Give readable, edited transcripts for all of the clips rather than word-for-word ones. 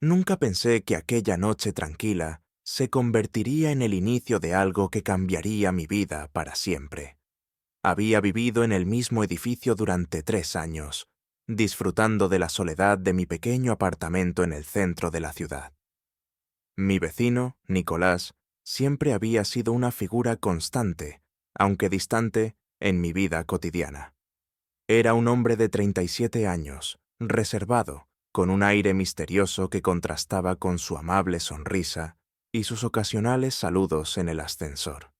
Nunca pensé que aquella noche tranquila se convertiría en el inicio de algo que cambiaría mi vida para siempre. Había vivido en el mismo edificio durante 3 años, disfrutando de la soledad de mi pequeño apartamento en el centro de la ciudad. Mi vecino, Nicolás, siempre había sido una figura constante, aunque distante, en mi vida cotidiana. Era un hombre de 37 años, reservado, con un aire misterioso que contrastaba con su amable sonrisa y sus ocasionales saludos en el ascensor.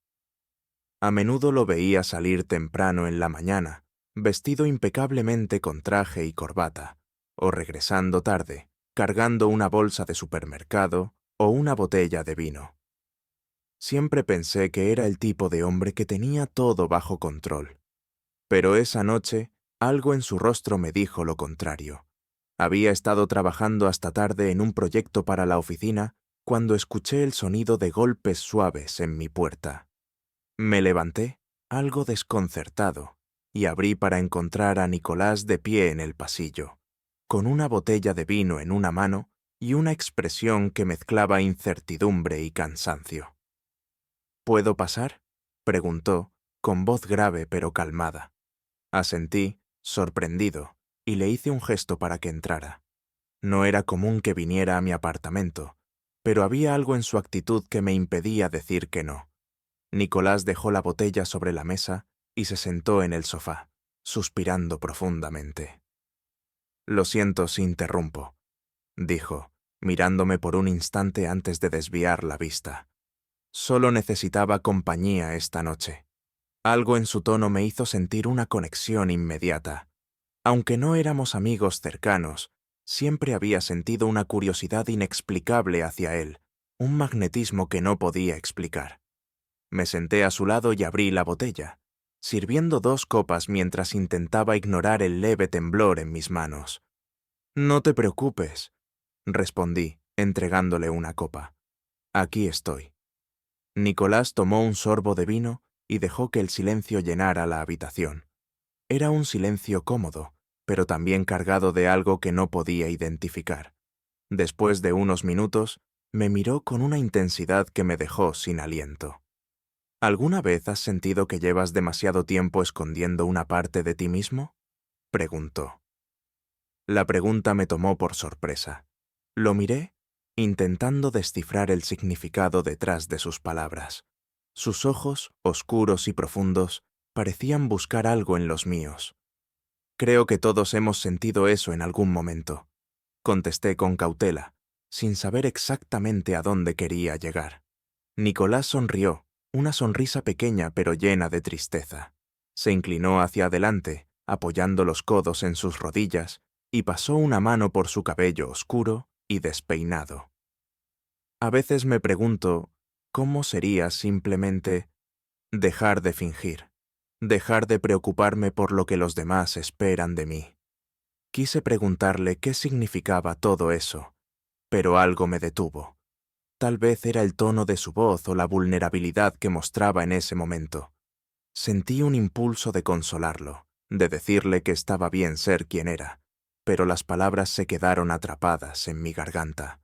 A menudo lo veía salir temprano en la mañana, vestido impecablemente con traje y corbata, o regresando tarde, cargando una bolsa de supermercado o una botella de vino. Siempre pensé que era el tipo de hombre que tenía todo bajo control. Pero esa noche, algo en su rostro me dijo lo contrario. Había estado trabajando hasta tarde en un proyecto para la oficina cuando escuché el sonido de golpes suaves en mi puerta. Me levanté, algo desconcertado, y abrí para encontrar a Nicolás de pie en el pasillo, con una botella de vino en una mano y una expresión que mezclaba incertidumbre y cansancio. ¿Puedo pasar?, preguntó, con voz grave pero calmada. Asentí, sorprendido, y le hice un gesto para que entrara. No era común que viniera a mi apartamento, pero había algo en su actitud que me impedía decir que no. Nicolás dejó la botella sobre la mesa y se sentó en el sofá, suspirando profundamente. «Lo siento si interrumpo», dijo, mirándome por un instante antes de desviar la vista. Solo necesitaba compañía esta noche. Algo en su tono me hizo sentir una conexión inmediata. Aunque no éramos amigos cercanos, siempre había sentido una curiosidad inexplicable hacia él, un magnetismo que no podía explicar. Me senté a su lado y abrí la botella, sirviendo 2 copas mientras intentaba ignorar el leve temblor en mis manos. «No te preocupes», respondí, entregándole una copa. «Aquí estoy». Nicolás tomó un sorbo de vino y dejó que el silencio llenara la habitación. Era un silencio cómodo, pero también cargado de algo que no podía identificar. Después de unos minutos, me miró con una intensidad que me dejó sin aliento. ¿Alguna vez has sentido que llevas demasiado tiempo escondiendo una parte de ti mismo?, preguntó. La pregunta me tomó por sorpresa. Lo miré, intentando descifrar el significado detrás de sus palabras. Sus ojos, oscuros y profundos, parecían buscar algo en los míos. «Creo que todos hemos sentido eso en algún momento», contesté con cautela, sin saber exactamente a dónde quería llegar. Nicolás sonrió, una sonrisa pequeña pero llena de tristeza. Se inclinó hacia adelante, apoyando los codos en sus rodillas, y pasó una mano por su cabello oscuro y despeinado. A veces me pregunto, ¿cómo sería simplemente dejar de fingir, dejar de preocuparme por lo que los demás esperan de mí? Quise preguntarle qué significaba todo eso, pero algo me detuvo. Tal vez era el tono de su voz o la vulnerabilidad que mostraba en ese momento. Sentí un impulso de consolarlo, de decirle que estaba bien ser quien era, pero las palabras se quedaron atrapadas en mi garganta.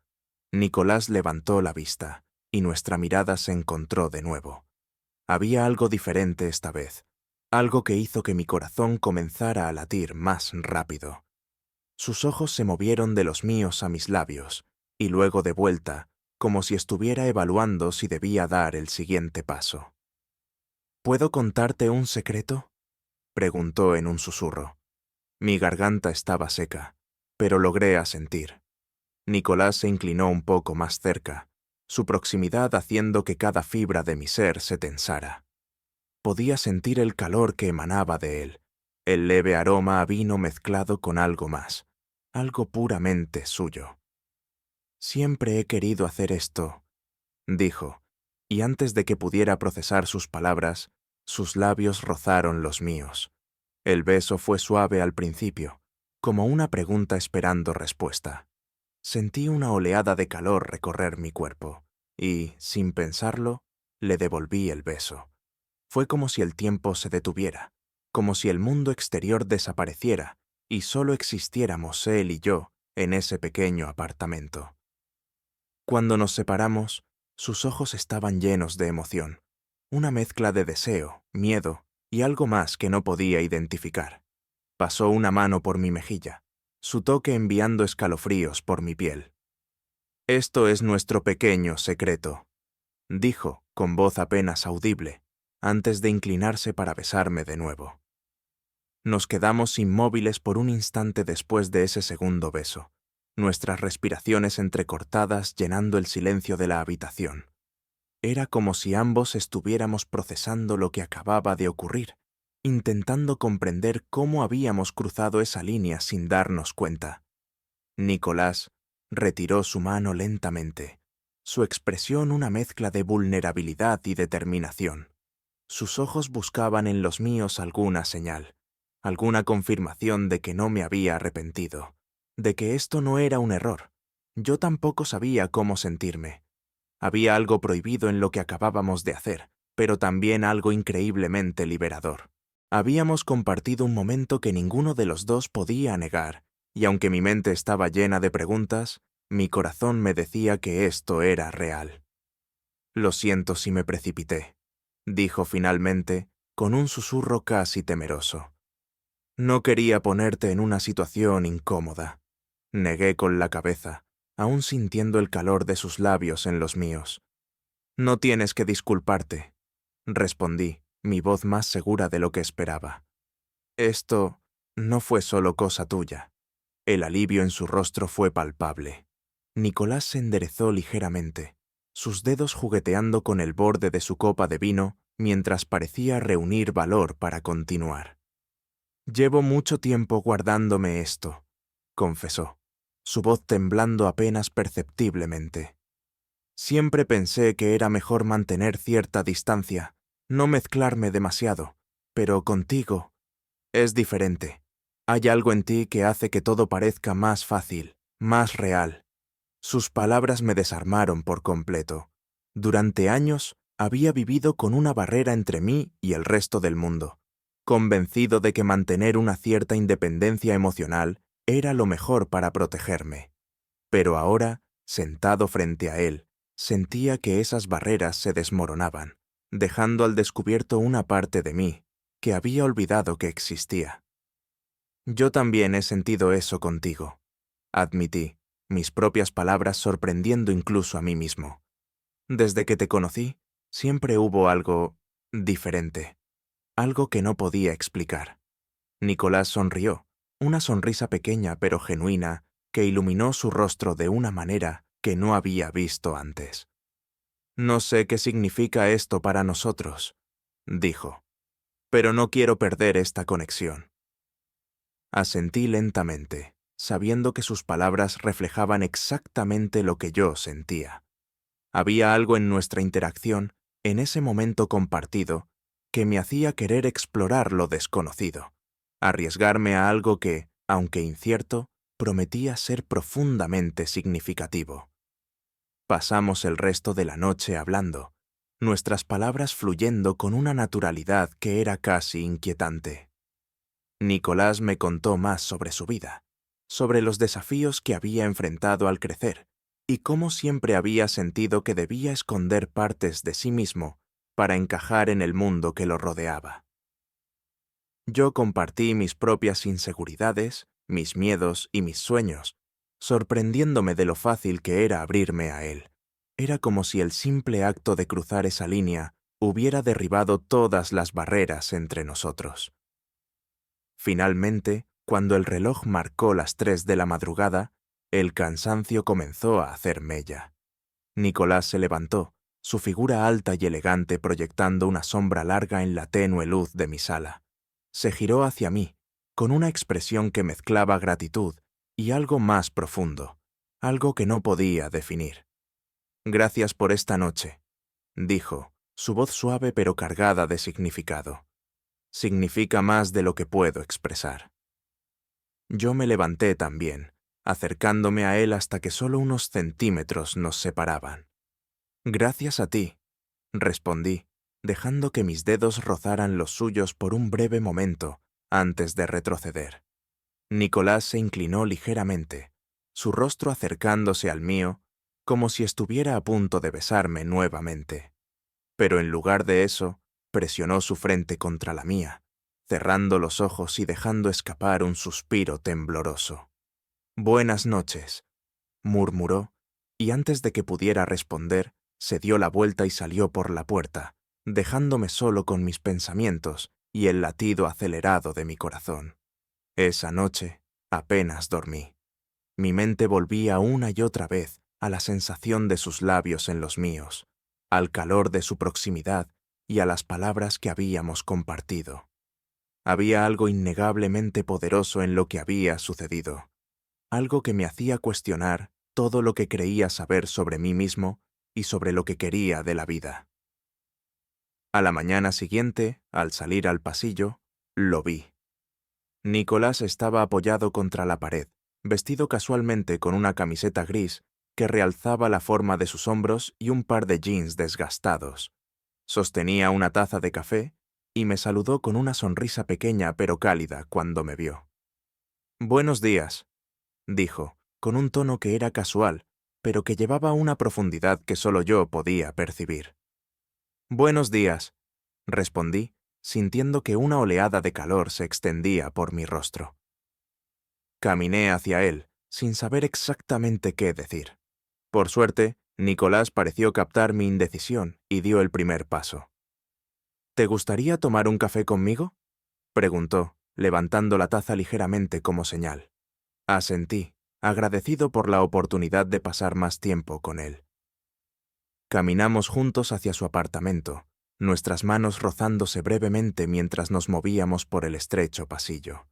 Nicolás levantó la vista, y nuestra mirada se encontró de nuevo. Había algo diferente esta vez, algo que hizo que mi corazón comenzara a latir más rápido. Sus ojos se movieron de los míos a mis labios, y luego de vuelta, como si estuviera evaluando si debía dar el siguiente paso. «¿Puedo contarte un secreto?», preguntó en un susurro. Mi garganta estaba seca, pero logré asentir. Nicolás se inclinó un poco más cerca, su proximidad haciendo que cada fibra de mi ser se tensara. Podía sentir el calor que emanaba de él, el leve aroma a vino mezclado con algo más, algo puramente suyo. «Siempre he querido hacer esto», dijo, y antes de que pudiera procesar sus palabras, sus labios rozaron los míos. El beso fue suave al principio, como una pregunta esperando respuesta. Sentí una oleada de calor recorrer mi cuerpo, y, sin pensarlo, le devolví el beso. Fue como si el tiempo se detuviera, como si el mundo exterior desapareciera y solo existiéramos él y yo en ese pequeño apartamento. Cuando nos separamos, sus ojos estaban llenos de emoción, una mezcla de deseo, miedo y algo más que no podía identificar. Pasó una mano por mi mejilla, su toque enviando escalofríos por mi piel. «Esto es nuestro pequeño secreto», dijo, con voz apenas audible, antes de inclinarse para besarme de nuevo. Nos quedamos inmóviles por un instante después de ese segundo beso, nuestras respiraciones entrecortadas llenando el silencio de la habitación. Era como si ambos estuviéramos procesando lo que acababa de ocurrir, intentando comprender cómo habíamos cruzado esa línea sin darnos cuenta. Nicolás retiró su mano lentamente, su expresión una mezcla de vulnerabilidad y determinación. Sus ojos buscaban en los míos alguna señal, alguna confirmación de que no me había arrepentido, de que esto no era un error. Yo tampoco sabía cómo sentirme. Había algo prohibido en lo que acabábamos de hacer, pero también algo increíblemente liberador. Habíamos compartido un momento que ninguno de los dos podía negar, y aunque mi mente estaba llena de preguntas, mi corazón me decía que esto era real. «Lo siento si me precipité», dijo finalmente, con un susurro casi temeroso. «No quería ponerte en una situación incómoda». Negué con la cabeza, aún sintiendo el calor de sus labios en los míos. «No tienes que disculparte», respondí, mi voz más segura de lo que esperaba. «Esto no fue solo cosa tuya». El alivio en su rostro fue palpable. Nicolás se enderezó ligeramente, sus dedos jugueteando con el borde de su copa de vino mientras parecía reunir valor para continuar. «Llevo mucho tiempo guardándome esto», confesó, su voz temblando apenas perceptiblemente. «Siempre pensé que era mejor mantener cierta distancia, no mezclarme demasiado, pero contigo es diferente. Hay algo en ti que hace que todo parezca más fácil, más real». Sus palabras me desarmaron por completo. Durante años había vivido con una barrera entre mí y el resto del mundo, convencido de que mantener una cierta independencia emocional era lo mejor para protegerme. Pero ahora, sentado frente a él, sentía que esas barreras se desmoronaban, dejando al descubierto una parte de mí que había olvidado que existía. «Yo también he sentido eso contigo», admití, mis propias palabras sorprendiendo incluso a mí mismo. «Desde que te conocí, siempre hubo algo diferente, algo que no podía explicar». Nicolás sonrió, una sonrisa pequeña pero genuina que iluminó su rostro de una manera que no había visto antes. «No sé qué significa esto para nosotros», dijo, «pero no quiero perder esta conexión». Asentí lentamente, sabiendo que sus palabras reflejaban exactamente lo que yo sentía. Había algo en nuestra interacción, en ese momento compartido, que me hacía querer explorar lo desconocido, arriesgarme a algo que, aunque incierto, prometía ser profundamente significativo. Pasamos el resto de la noche hablando, nuestras palabras fluyendo con una naturalidad que era casi inquietante. Nicolás me contó más sobre su vida, sobre los desafíos que había enfrentado al crecer y cómo siempre había sentido que debía esconder partes de sí mismo para encajar en el mundo que lo rodeaba. Yo compartí mis propias inseguridades, mis miedos y mis sueños, sorprendiéndome de lo fácil que era abrirme a él. Era como si el simple acto de cruzar esa línea hubiera derribado todas las barreras entre nosotros. Finalmente, cuando el reloj marcó las 3 de la madrugada, el cansancio comenzó a hacer mella. Nicolás se levantó, su figura alta y elegante proyectando una sombra larga en la tenue luz de mi sala. Se giró hacia mí, con una expresión que mezclaba gratitud y algo más profundo, algo que no podía definir. «Gracias por esta noche», dijo, su voz suave pero cargada de significado. «Significa más de lo que puedo expresar». Yo me levanté también, acercándome a él hasta que solo unos centímetros nos separaban. «Gracias a ti», respondí, dejando que mis dedos rozaran los suyos por un breve momento antes de retroceder. Nicolás se inclinó ligeramente, su rostro acercándose al mío, como si estuviera a punto de besarme nuevamente. Pero en lugar de eso, presionó su frente contra la mía, cerrando los ojos y dejando escapar un suspiro tembloroso. «Buenas noches», murmuró, y antes de que pudiera responder, se dio la vuelta y salió por la puerta, dejándome solo con mis pensamientos y el latido acelerado de mi corazón. Esa noche apenas dormí. Mi mente volvía una y otra vez a la sensación de sus labios en los míos, al calor de su proximidad y a las palabras que habíamos compartido. Había algo innegablemente poderoso en lo que había sucedido, algo que me hacía cuestionar todo lo que creía saber sobre mí mismo y sobre lo que quería de la vida. A la mañana siguiente, al salir al pasillo, lo vi. Nicolás estaba apoyado contra la pared, vestido casualmente con una camiseta gris que realzaba la forma de sus hombros y un par de jeans desgastados. Sostenía una taza de café y me saludó con una sonrisa pequeña pero cálida cuando me vio. «Buenos días», dijo, con un tono que era casual, pero que llevaba una profundidad que solo yo podía percibir. «Buenos días», respondí, sintiendo que una oleada de calor se extendía por mi rostro. Caminé hacia él, sin saber exactamente qué decir. Por suerte, Nicolás pareció captar mi indecisión y dio el primer paso. «¿Te gustaría tomar un café conmigo?», preguntó, levantando la taza ligeramente como señal. Asentí, agradecido por la oportunidad de pasar más tiempo con él. Caminamos juntos hacia su apartamento, nuestras manos rozándose brevemente mientras nos movíamos por el estrecho pasillo.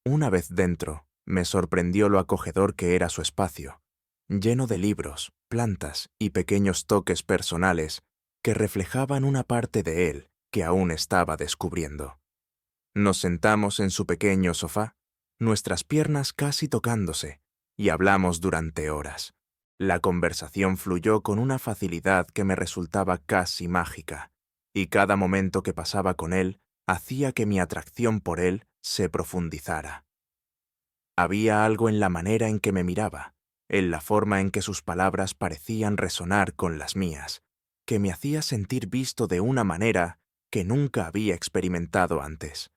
Una vez dentro, me sorprendió lo acogedor que era su espacio, lleno de libros, plantas y pequeños toques personales que reflejaban una parte de él que aún estaba descubriendo. Nos sentamos en su pequeño sofá, nuestras piernas casi tocándose, y hablamos durante horas. La conversación fluyó con una facilidad que me resultaba casi mágica, y cada momento que pasaba con él hacía que mi atracción por él se profundizara. Había algo en la manera en que me miraba, en la forma en que sus palabras parecían resonar con las mías, que me hacía sentir visto de una manera que nunca había experimentado antes.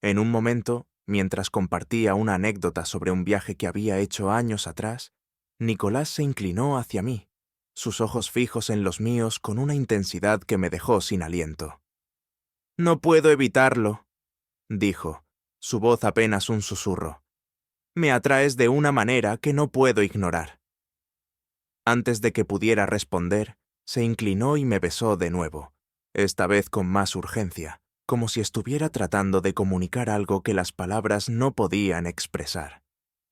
En un momento, mientras compartía una anécdota sobre un viaje que había hecho años atrás, Nicolás se inclinó hacia mí, sus ojos fijos en los míos con una intensidad que me dejó sin aliento. «No puedo evitarlo», dijo, su voz apenas un susurro. «Me atraes de una manera que no puedo ignorar». Antes de que pudiera responder, se inclinó y me besó de nuevo, esta vez con más urgencia, como si estuviera tratando de comunicar algo que las palabras no podían expresar.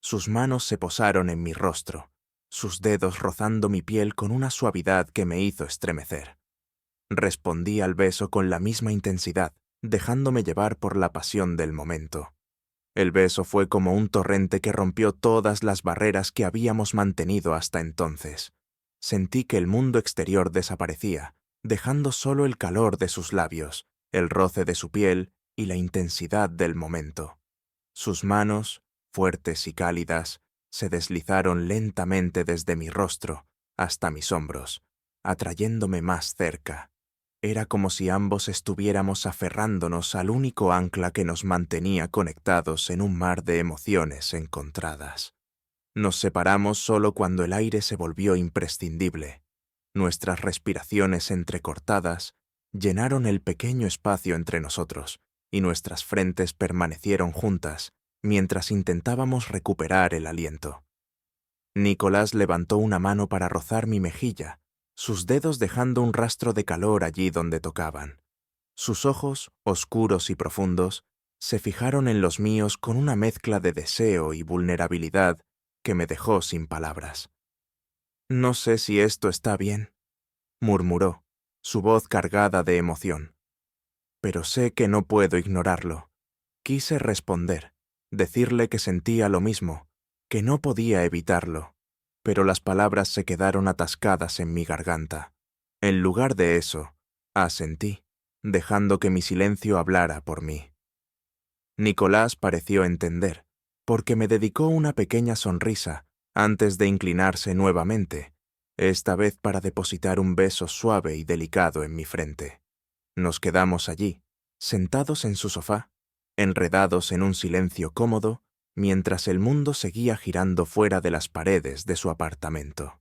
Sus manos se posaron en mi rostro, sus dedos rozando mi piel con una suavidad que me hizo estremecer. Respondí al beso con la misma intensidad, dejándome llevar por la pasión del momento. El beso fue como un torrente que rompió todas las barreras que habíamos mantenido hasta entonces. Sentí que el mundo exterior desaparecía, dejando solo el calor de sus labios, el roce de su piel y la intensidad del momento. Sus manos, fuertes y cálidas, se deslizaron lentamente desde mi rostro hasta mis hombros, atrayéndome más cerca. Era como si ambos estuviéramos aferrándonos al único ancla que nos mantenía conectados en un mar de emociones encontradas. Nos separamos solo cuando el aire se volvió imprescindible. Nuestras respiraciones entrecortadas llenaron el pequeño espacio entre nosotros, y nuestras frentes permanecieron juntas mientras intentábamos recuperar el aliento. Nicolás levantó una mano para rozar mi mejilla, sus dedos dejando un rastro de calor allí donde tocaban. Sus ojos, oscuros y profundos, se fijaron en los míos con una mezcla de deseo y vulnerabilidad que me dejó sin palabras. «No sé si esto está bien», murmuró, su voz cargada de emoción. «Pero sé que no puedo ignorarlo». Quise responder, decirle que sentía lo mismo, que no podía evitarlo, pero las palabras se quedaron atascadas en mi garganta. En lugar de eso, asentí, dejando que mi silencio hablara por mí. Nicolás pareció entender, porque me dedicó una pequeña sonrisa antes de inclinarse nuevamente, esta vez para depositar un beso suave y delicado en mi frente. Nos quedamos allí, sentados en su sofá, enredados en un silencio cómodo, mientras el mundo seguía girando fuera de las paredes de su apartamento.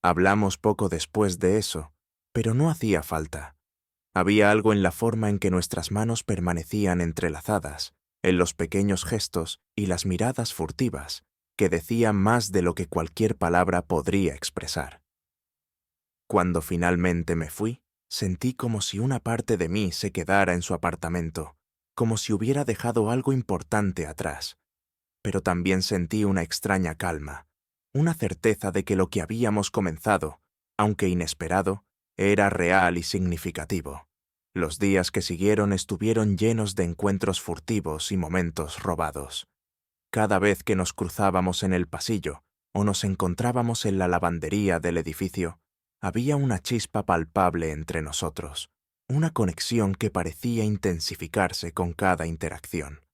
Hablamos poco después de eso, pero no hacía falta. Había algo en la forma en que nuestras manos permanecían entrelazadas, en los pequeños gestos y las miradas furtivas, que decían más de lo que cualquier palabra podría expresar. Cuando finalmente me fui, sentí como si una parte de mí se quedara en su apartamento, como si hubiera dejado algo importante atrás. Pero también sentí una extraña calma, una certeza de que lo que habíamos comenzado, aunque inesperado, era real y significativo. Los días que siguieron estuvieron llenos de encuentros furtivos y momentos robados. Cada vez que nos cruzábamos en el pasillo o nos encontrábamos en la lavandería del edificio, había una chispa palpable entre nosotros, una conexión que parecía intensificarse con cada interacción.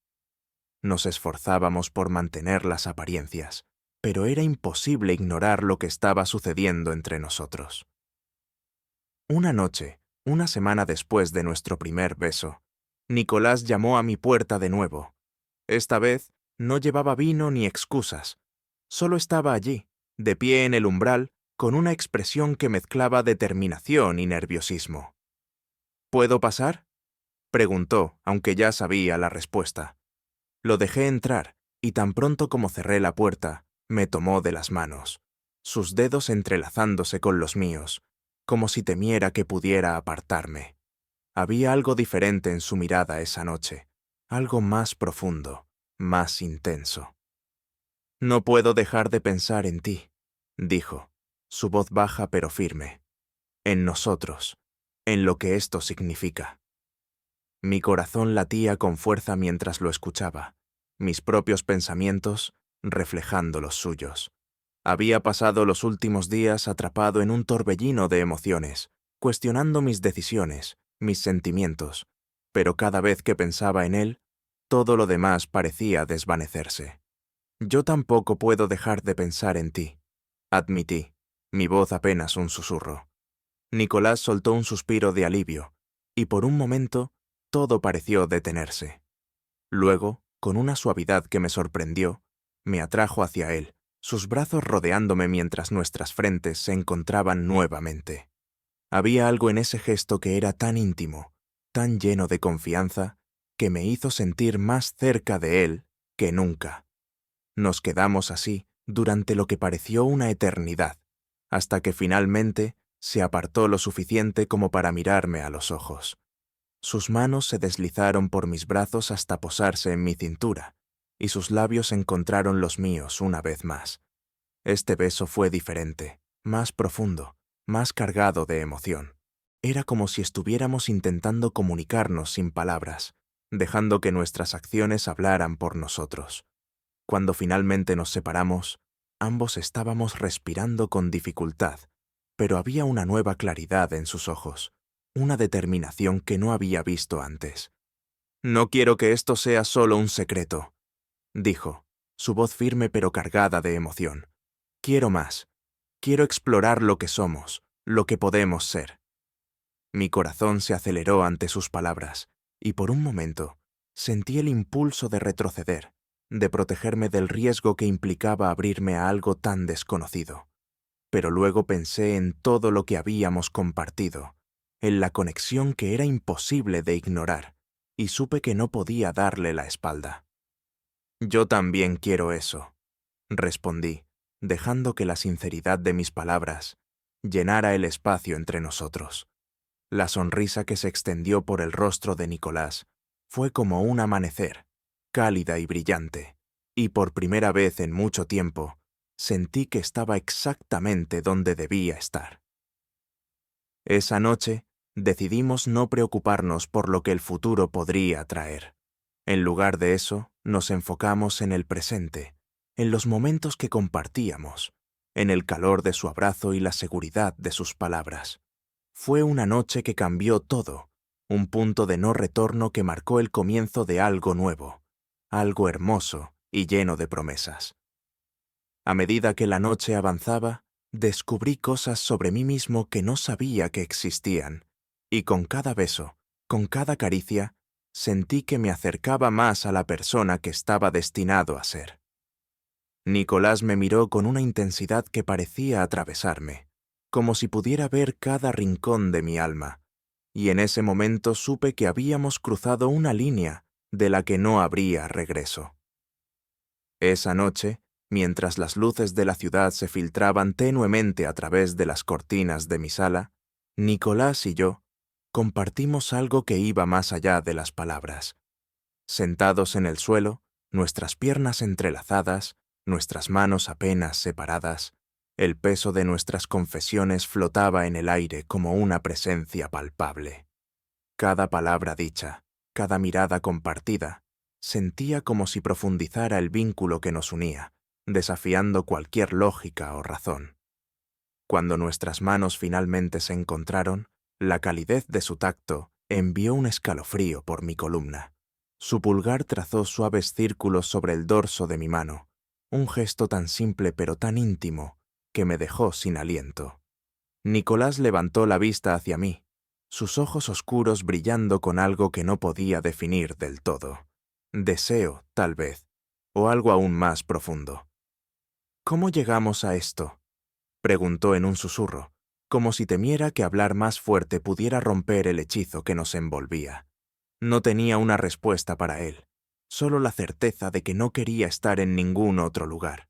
Nos esforzábamos por mantener las apariencias, pero era imposible ignorar lo que estaba sucediendo entre nosotros. Una noche, una semana después de nuestro primer beso, Nicolás llamó a mi puerta de nuevo. Esta vez no llevaba vino ni excusas. Solo estaba allí, de pie en el umbral, con una expresión que mezclaba determinación y nerviosismo. ¿Puedo pasar?, preguntó, aunque ya sabía la respuesta. Lo dejé entrar, y tan pronto como cerré la puerta, me tomó de las manos, sus dedos entrelazándose con los míos, como si temiera que pudiera apartarme. Había algo diferente en su mirada esa noche, algo más profundo, más intenso. «No puedo dejar de pensar en ti», dijo, su voz baja pero firme. «En nosotros, en lo que esto significa». Mi corazón latía con fuerza mientras lo escuchaba, mis propios pensamientos reflejando los suyos. Había pasado los últimos días atrapado en un torbellino de emociones, cuestionando mis decisiones, mis sentimientos, pero cada vez que pensaba en él, todo lo demás parecía desvanecerse. «Yo tampoco puedo dejar de pensar en ti», admití, mi voz apenas un susurro. Nicolás soltó un suspiro de alivio, y por un momento todo pareció detenerse. Luego, con una suavidad que me sorprendió, me atrajo hacia él, sus brazos rodeándome mientras nuestras frentes se encontraban nuevamente. Había algo en ese gesto que era tan íntimo, tan lleno de confianza, que me hizo sentir más cerca de él que nunca. Nos quedamos así durante lo que pareció una eternidad, hasta que finalmente se apartó lo suficiente como para mirarme a los ojos. Sus manos se deslizaron por mis brazos hasta posarse en mi cintura, y sus labios encontraron los míos una vez más. Este beso fue diferente, más profundo, más cargado de emoción. Era como si estuviéramos intentando comunicarnos sin palabras, dejando que nuestras acciones hablaran por nosotros. Cuando finalmente nos separamos, ambos estábamos respirando con dificultad, pero había una nueva claridad en sus ojos, una determinación que no había visto antes. «No quiero que esto sea solo un secreto», dijo, su voz firme pero cargada de emoción. «Quiero más. Quiero explorar lo que somos, lo que podemos ser». Mi corazón se aceleró ante sus palabras, y por un momento sentí el impulso de retroceder, de protegerme del riesgo que implicaba abrirme a algo tan desconocido. Pero luego pensé en todo lo que habíamos compartido, en la conexión que era imposible de ignorar, y supe que no podía darle la espalda. «Yo también quiero eso», respondí, dejando que la sinceridad de mis palabras llenara el espacio entre nosotros. La sonrisa que se extendió por el rostro de Nicolás fue como un amanecer, cálida y brillante, y por primera vez en mucho tiempo sentí que estaba exactamente donde debía estar. Esa noche decidimos no preocuparnos por lo que el futuro podría traer. En lugar de eso, nos enfocamos en el presente, en los momentos que compartíamos, en el calor de su abrazo y la seguridad de sus palabras. Fue una noche que cambió todo, un punto de no retorno que marcó el comienzo de algo nuevo, algo hermoso y lleno de promesas. A medida que la noche avanzaba, descubrí cosas sobre mí mismo que no sabía que existían, y con cada beso, con cada caricia, sentí que me acercaba más a la persona que estaba destinado a ser. Nicolás me miró con una intensidad que parecía atravesarme, como si pudiera ver cada rincón de mi alma, y en ese momento supe que habíamos cruzado una línea de la que no habría regreso. Esa noche, mientras las luces de la ciudad se filtraban tenuemente a través de las cortinas de mi sala, Nicolás y yo compartimos algo que iba más allá de las palabras. Sentados en el suelo, nuestras piernas entrelazadas, nuestras manos apenas separadas, el peso de nuestras confesiones flotaba en el aire como una presencia palpable. Cada palabra dicha, cada mirada compartida, sentía como si profundizara el vínculo que nos unía, desafiando cualquier lógica o razón. Cuando nuestras manos finalmente se encontraron, la calidez de su tacto envió un escalofrío por mi columna. Su pulgar trazó suaves círculos sobre el dorso de mi mano, un gesto tan simple pero tan íntimo que me dejó sin aliento. Nicolás levantó la vista hacia mí, sus ojos oscuros brillando con algo que no podía definir del todo. Deseo, tal vez, o algo aún más profundo. ¿Cómo llegamos a esto?, preguntó en un susurro, como si temiera que hablar más fuerte pudiera romper el hechizo que nos envolvía. No tenía una respuesta para él, solo la certeza de que no quería estar en ningún otro lugar.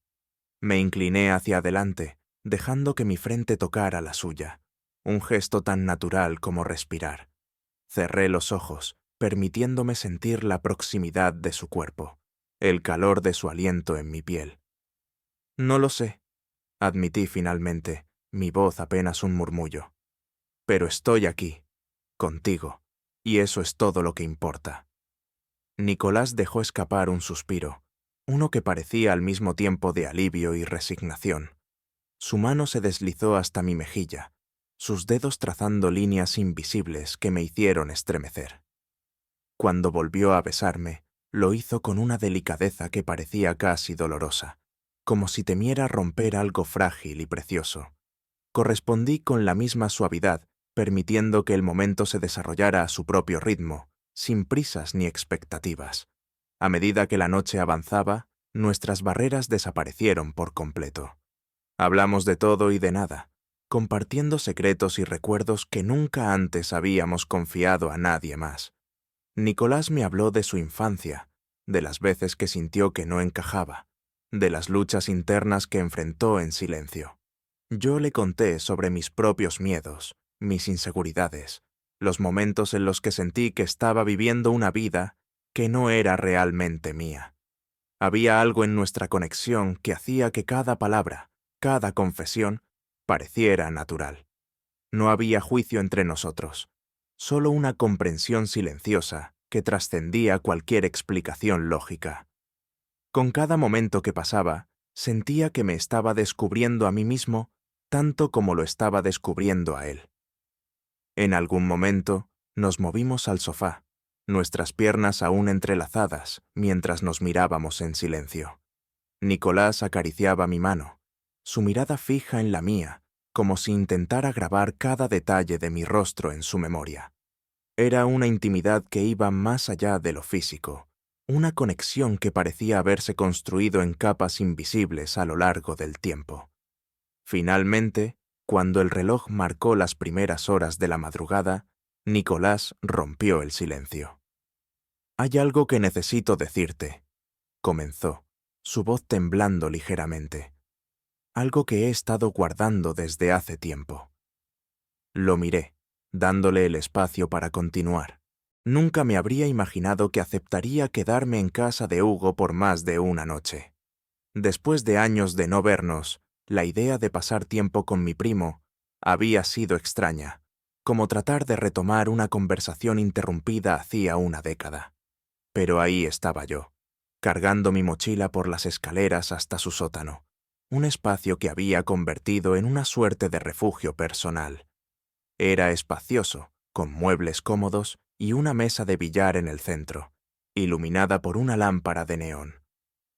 Me incliné hacia adelante, dejando que mi frente tocara la suya, un gesto tan natural como respirar. Cerré los ojos, permitiéndome sentir la proximidad de su cuerpo, el calor de su aliento en mi piel. No lo sé, admití finalmente, mi voz apenas un murmullo. Pero estoy aquí, contigo, y eso es todo lo que importa. Nicolás dejó escapar un suspiro, uno que parecía al mismo tiempo de alivio y resignación. Su mano se deslizó hasta mi mejilla, sus dedos trazando líneas invisibles que me hicieron estremecer. Cuando volvió a besarme, lo hizo con una delicadeza que parecía casi dolorosa, como si temiera romper algo frágil y precioso. Correspondí con la misma suavidad, permitiendo que el momento se desarrollara a su propio ritmo, sin prisas ni expectativas. A medida que la noche avanzaba, nuestras barreras desaparecieron por completo. Hablamos de todo y de nada, compartiendo secretos y recuerdos que nunca antes habíamos confiado a nadie más. Nicolás me habló de su infancia, de las veces que sintió que no encajaba, de las luchas internas que enfrentó en silencio. Yo le conté sobre mis propios miedos, mis inseguridades, los momentos en los que sentí que estaba viviendo una vida que no era realmente mía. Había algo en nuestra conexión que hacía que cada palabra, cada confesión, pareciera natural. No había juicio entre nosotros, solo una comprensión silenciosa que trascendía cualquier explicación lógica. Con cada momento que pasaba, sentía que me estaba descubriendo a mí mismo tanto como lo estaba descubriendo a él. En algún momento, nos movimos al sofá, nuestras piernas aún entrelazadas mientras nos mirábamos en silencio. Nicolás acariciaba mi mano, su mirada fija en la mía, como si intentara grabar cada detalle de mi rostro en su memoria. Era una intimidad que iba más allá de lo físico, una conexión que parecía haberse construido en capas invisibles a lo largo del tiempo. Finalmente, cuando el reloj marcó las primeras horas de la madrugada, Nicolás rompió el silencio. «Hay algo que necesito decirte», comenzó, su voz temblando ligeramente. «Algo que he estado guardando desde hace tiempo». Lo miré, dándole el espacio para continuar. Nunca me habría imaginado que aceptaría quedarme en casa de Hugo por más de una noche. Después de años de no vernos, la idea de pasar tiempo con mi primo había sido extraña, como tratar de retomar una conversación interrumpida hacía una década. Pero ahí estaba yo, cargando mi mochila por las escaleras hasta su sótano, un espacio que había convertido en una suerte de refugio personal. Era espacioso, con muebles cómodos y una mesa de billar en el centro, iluminada por una lámpara de neón.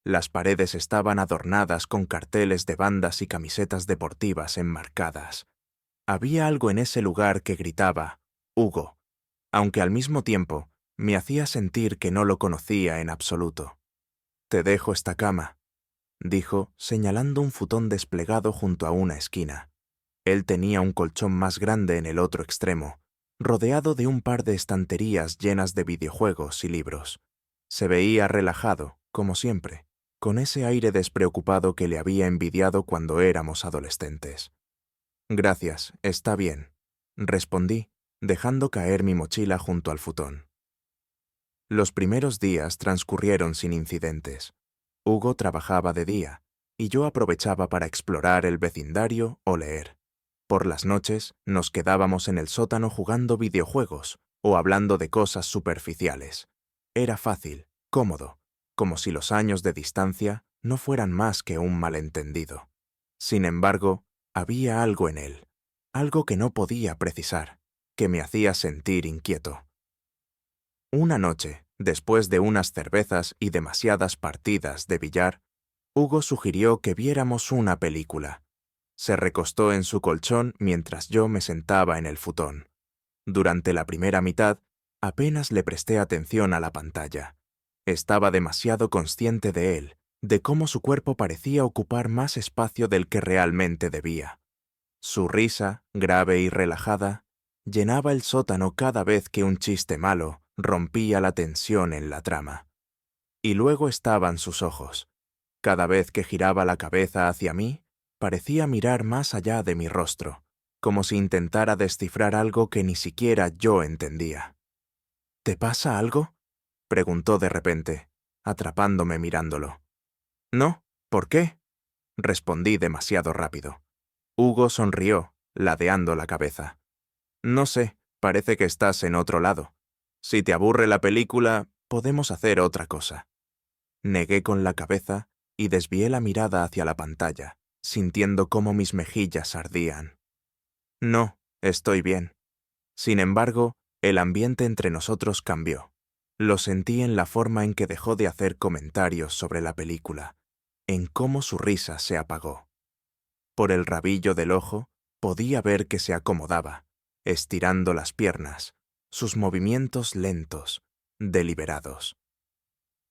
Las paredes estaban adornadas con carteles de bandas y camisetas deportivas enmarcadas. Había algo en ese lugar que gritaba «Hugo», aunque al mismo tiempo me hacía sentir que no lo conocía en absoluto. «Te dejo esta cama», dijo, señalando un futón desplegado junto a una esquina. Él tenía un colchón más grande en el otro extremo, rodeado de un par de estanterías llenas de videojuegos y libros. Se veía relajado, como siempre, con ese aire despreocupado que le había envidiado cuando éramos adolescentes. «Gracias, está bien», respondí, dejando caer mi mochila junto al futón. Los primeros días transcurrieron sin incidentes. Hugo trabajaba de día, y yo aprovechaba para explorar el vecindario o leer. Por las noches nos quedábamos en el sótano jugando videojuegos o hablando de cosas superficiales. Era fácil, cómodo, como si los años de distancia no fueran más que un malentendido. Sin embargo, había algo en él, algo que no podía precisar, que me hacía sentir inquieto. Una noche, después de unas cervezas y demasiadas partidas de billar, Hugo sugirió que viéramos una película. Se recostó en su colchón mientras yo me sentaba en el futón. Durante la primera mitad, apenas le presté atención a la pantalla. Estaba demasiado consciente de él, de cómo su cuerpo parecía ocupar más espacio del que realmente debía. Su risa, grave y relajada, llenaba el sótano cada vez que un chiste malo rompía la tensión en la trama. Y luego estaban sus ojos. Cada vez que giraba la cabeza hacia mí, parecía mirar más allá de mi rostro, como si intentara descifrar algo que ni siquiera yo entendía. «¿Te pasa algo?», preguntó de repente, atrapándome mirándolo. «No, ¿por qué?», respondí demasiado rápido. Hugo sonrió, ladeando la cabeza. «No sé, parece que estás en otro lado. Si te aburre la película, podemos hacer otra cosa». Negué con la cabeza y desvié la mirada hacia la pantalla, sintiendo cómo mis mejillas ardían. «No, estoy bien». Sin embargo, el ambiente entre nosotros cambió. Lo sentí en la forma en que dejó de hacer comentarios sobre la película, en cómo su risa se apagó. Por el rabillo del ojo, podía ver que se acomodaba, estirando las piernas, sus movimientos lentos, deliberados.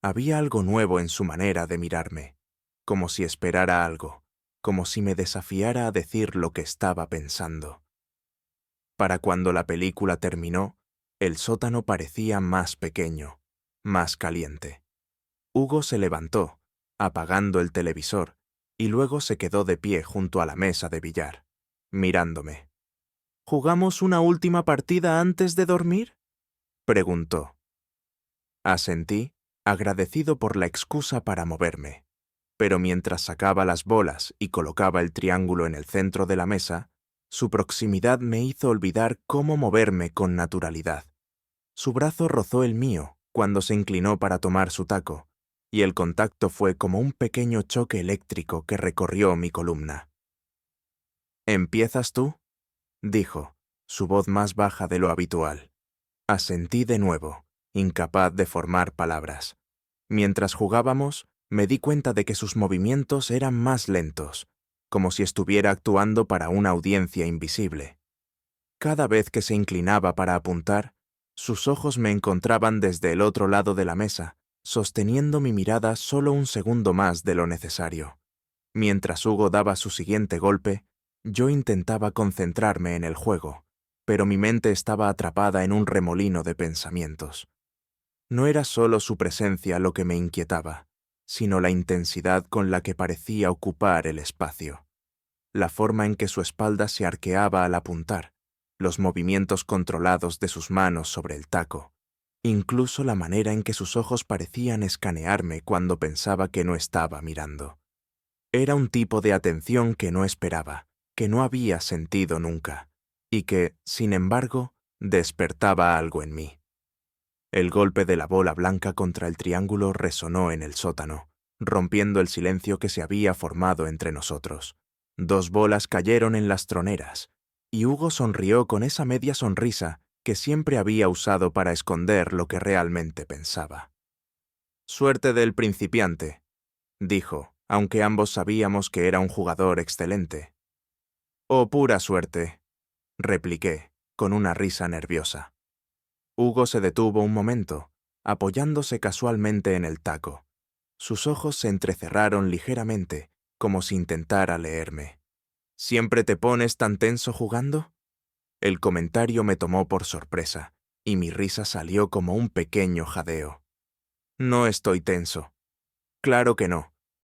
Había algo nuevo en su manera de mirarme, como si esperara algo, como si me desafiara a decir lo que estaba pensando. Para cuando la película terminó, el sótano parecía más pequeño, más caliente. Hugo se levantó, apagando el televisor, y luego se quedó de pie junto a la mesa de billar, mirándome. «¿Jugamos una última partida antes de dormir?», preguntó. Asentí, agradecido por la excusa para moverme, pero mientras sacaba las bolas y colocaba el triángulo en el centro de la mesa, su proximidad me hizo olvidar cómo moverme con naturalidad. Su brazo rozó el mío cuando se inclinó para tomar su taco, y el contacto fue como un pequeño choque eléctrico que recorrió mi columna. «¿Empiezas tú?», dijo, su voz más baja de lo habitual. Asentí de nuevo, incapaz de formar palabras. Mientras jugábamos, me di cuenta de que sus movimientos eran más lentos, como si estuviera actuando para una audiencia invisible. Cada vez que se inclinaba para apuntar, sus ojos me encontraban desde el otro lado de la mesa, sosteniendo mi mirada solo un segundo más de lo necesario. Mientras Hugo daba su siguiente golpe, yo intentaba concentrarme en el juego, pero mi mente estaba atrapada en un remolino de pensamientos. No era solo su presencia lo que me inquietaba, sino la intensidad con la que parecía ocupar el espacio. La forma en que su espalda se arqueaba al apuntar, los movimientos controlados de sus manos sobre el taco, incluso la manera en que sus ojos parecían escanearme cuando pensaba que no estaba mirando. Era un tipo de atención que no esperaba, que no había sentido nunca, y que, sin embargo, despertaba algo en mí. El golpe de la bola blanca contra el triángulo resonó en el sótano, rompiendo el silencio que se había formado entre nosotros. 2 bolas cayeron en las troneras, y Hugo sonrió con esa media sonrisa que siempre había usado para esconder lo que realmente pensaba. «Suerte del principiante», dijo, aunque ambos sabíamos que era un jugador excelente. «Oh, pura suerte», repliqué, con una risa nerviosa. Hugo se detuvo un momento, apoyándose casualmente en el taco. Sus ojos se entrecerraron ligeramente, como si intentara leerme. «¿Siempre te pones tan tenso jugando?» El comentario me tomó por sorpresa, y mi risa salió como un pequeño jadeo. «No estoy tenso. Claro que no.